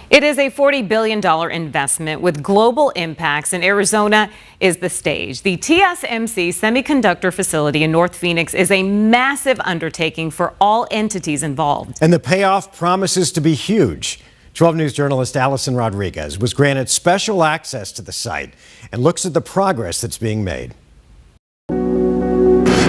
It is a $40 billion investment with global impacts, and Arizona is the stage. The TSMC Semiconductor facility in North Phoenix is a massive undertaking for all entities involved. And the payoff promises to be huge. 12 News journalist Allison Rodriguez was granted special access to the site and looks at the progress that's being made.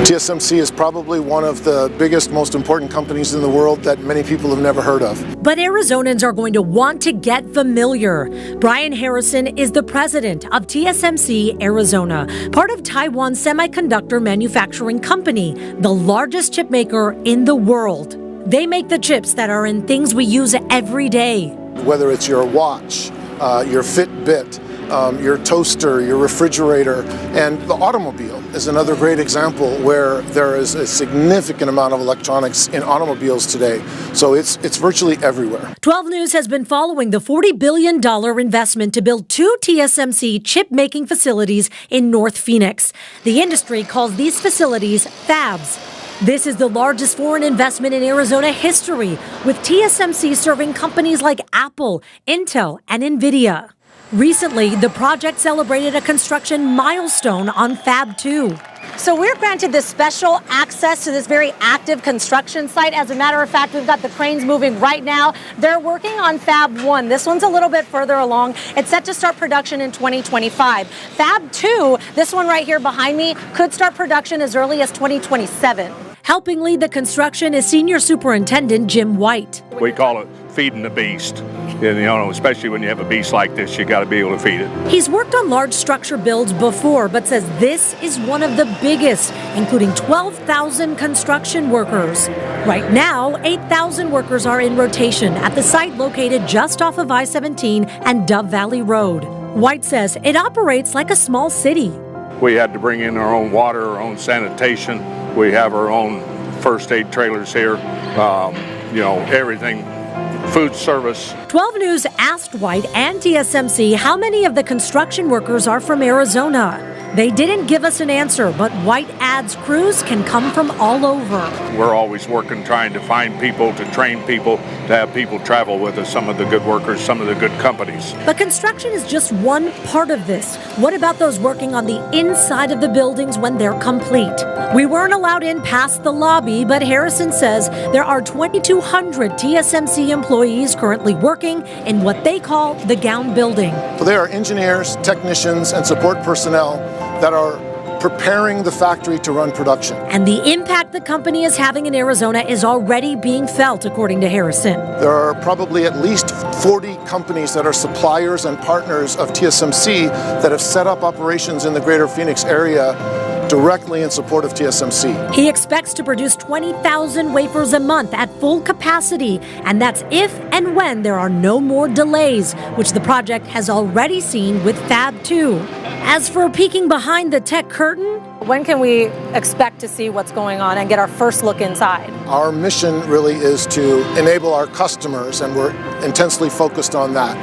TSMC is probably one of the biggest, most important companies in the world that many people have never heard of. But Arizonans are going to want to get familiar. Brian Harrison is the president of TSMC Arizona, part of Taiwan's semiconductor manufacturing company, the largest chip maker in the world. They make the chips that are in things we use every day. Whether it's your watch, your Fitbit, your toaster, your refrigerator, and the automobile is another great example where there is a significant amount of electronics in automobiles today. So it's virtually everywhere. 12 News has been following the $40 billion investment to build two TSMC chip-making facilities in North Phoenix. The industry calls these facilities fabs. This is the largest foreign investment in Arizona history, with TSMC serving companies like Apple, Intel, and NVIDIA. Recently, the project celebrated a construction milestone on Fab 2. So we're granted this special access to this very active construction site. As a matter of fact, we've got the cranes moving right now. They're working on Fab 1. This one's a little bit further along. It's set to start production in 2025. Fab 2, this one right here behind me, could start production as early as 2027. Helping lead the construction is Senior Superintendent Jim White. We call it feeding the beast. Especially when you have a beast like this, you got to be able to feed it. He's worked on large structure builds before, but says this is one of the biggest, including 12,000 construction workers. Right now, 8,000 workers are in rotation at the site located just off of I-17 and Dove Valley Road. White says it operates like a small city. We had to bring in our own water, our own sanitation. We have our own first aid trailers here. Everything. Food service. 12 News asked White and TSMC how many of the construction workers are from Arizona. They didn't give us an answer, but White adds crews can come from all over. We're always working, trying to find people, to train people, to have people travel with us, some of the good workers, some of the good companies. But construction is just one part of this. What about those working on the inside of the buildings when they're complete? We weren't allowed in past the lobby, but Harrison says there are 2,200 TSMC employees currently working in what they call the gown building. So they are engineers, technicians, and support personnel that are preparing the factory to run production. And the impact the company is having in Arizona is already being felt, according to Harrison. There are probably at least 40 companies that are suppliers and partners of TSMC that have set up operations in the greater Phoenix area directly in support of TSMC. He expects to produce 20,000 wafers a month at full capacity, and that's if and when there are no more delays, which the project has already seen with Fab 2. As for peeking behind the tech curtain, when can we expect to see what's going on and get our first look inside? Our mission really is to enable our customers, and we're intensely focused on that.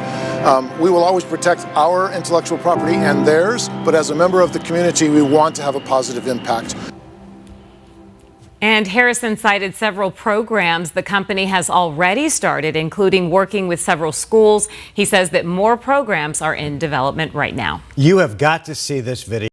We will always protect our intellectual property and theirs, but as a member of the community, we want to have a positive impact. And Harrison cited several programs the company has already started, including working with several schools. He says that more programs are in development right now. You have got to see this video.